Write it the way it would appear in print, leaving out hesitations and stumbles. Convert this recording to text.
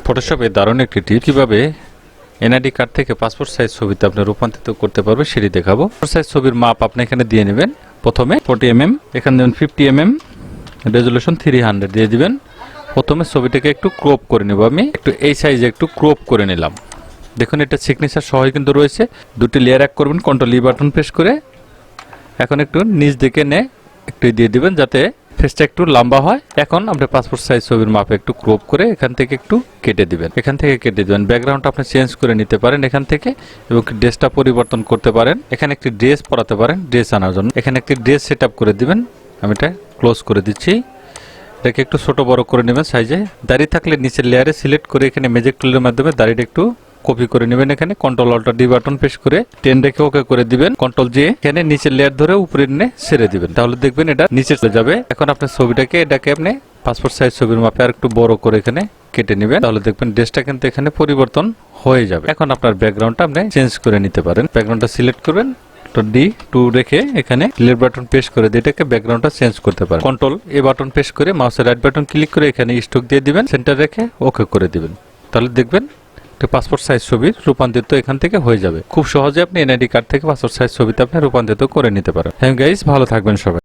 ফটোশপে দারুণ একটি টিপ, কিভাবে এনআইডি কার্ড থেকে পাসপোর্ট সাইজ ছবিতে আপনি রূপান্তরিত করতে পারবেন সেটি দেখাবো। পাসপোর্ট সাইজ ছবির মাপ আপনি এখানে দিয়ে নেবেন। প্রথমে 40 mm, এখানে দেবেন 50 mm, রেজুলেশন 300 দিয়ে দিবেন। প্রথমে ছবিটাকে একটু ক্রপ করে নেব। আমি একটু এই সাইজে একটু ক্রপ করে নিলাম। দেখুন এটা সিগনেচার সহ কিন্তু রয়েছে। দুটি লেয়ার এক করবেন, কন্ট্রোল ই বাটন প্রেস করে। এখন একটু নিচ দিকে একটু দিয়ে দিবেন যাতে ফেসটা একটু লম্বা হয়। এখন আপনি পাসপোর্ট সাইজ ছবির মাপে একটু ক্রপ করে এখান থেকে একটু কেটে দিবেন। এখান থেকে কেটে দিবেন। ব্যাকগ্রাউন্ড আপনি চেঞ্জ করে নিতে পারেন এখান থেকে, এবং ড্রেসটা পরিবর্তন করতে পারেন। এখানে একটি ড্রেস পরাতে পারেন ড্রেস আনার জন্য। এখানে একটি ড্রেস সেট আপ করে দিবেন। আমি এটা ক্লোজ করে দিচ্ছি। এটাকে একটু ছোট বড় করে নেবেন সাইজে। দাড়ি থাকলে নিচের লেয়ারে সিলেক্ট করে এখানে ম্যাজিক টুলের মাধ্যমে দাড়িটা একটু কপি করে নেবেন। এখানে control alt D button press করে টেন রেখে ওকে করে দিবেন। কন্ট্রোল জি এখানে নিচের লেয়ার ধরে উপরে নিয়ে ছেড়ে দিবেন, তাহলে দেখবেন এটা নিচে চলে যাবে। এখন আপনার ছবিটাকে এটাকে আপনি পাসপোর্ট সাইজ ছবির মাপে আর একটু বড় করে এখানে কেটে নেবেন, তাহলে দেখবেন ড্রেসটা কিন্তু এখানে পরিবর্তন হয়ে যাবে। এখন আপনার ব্যাকগ্রাউন্ডটা আপনি চেঞ্জ করে নিতে পারেন। ব্যাকগ্রাউন্ডটা সিলেক্ট করবেন, D2 রেখে এখানে ক্লিয়ার বাটন প্রেস করে দিয়ে এটাকে ব্যাকগ্রাউন্ডটা চেঞ্জ করতে পারেন। কন্ট্রোল এ বাটন প্রেস করে মাউসের রাইট বাটন ক্লিক করে এখানে স্ট্রোক দিয়ে দিবেন, সেন্টার রেখে ওকে করে দিবেন, তাহলে দেখবেন পাসপোর্ট সাইজ ছবির রূপান্তরিত এখান থেকে হয়ে যাবে। খুব সহজে আপনি এনআইডি কার্ড থেকে পাসপোর্ট সাইজ ছবিতে আপনি রূপান্তরিত করে নিতে পারেন। হ্যাঁ গাইস, ভালো থাকবেন সবাই।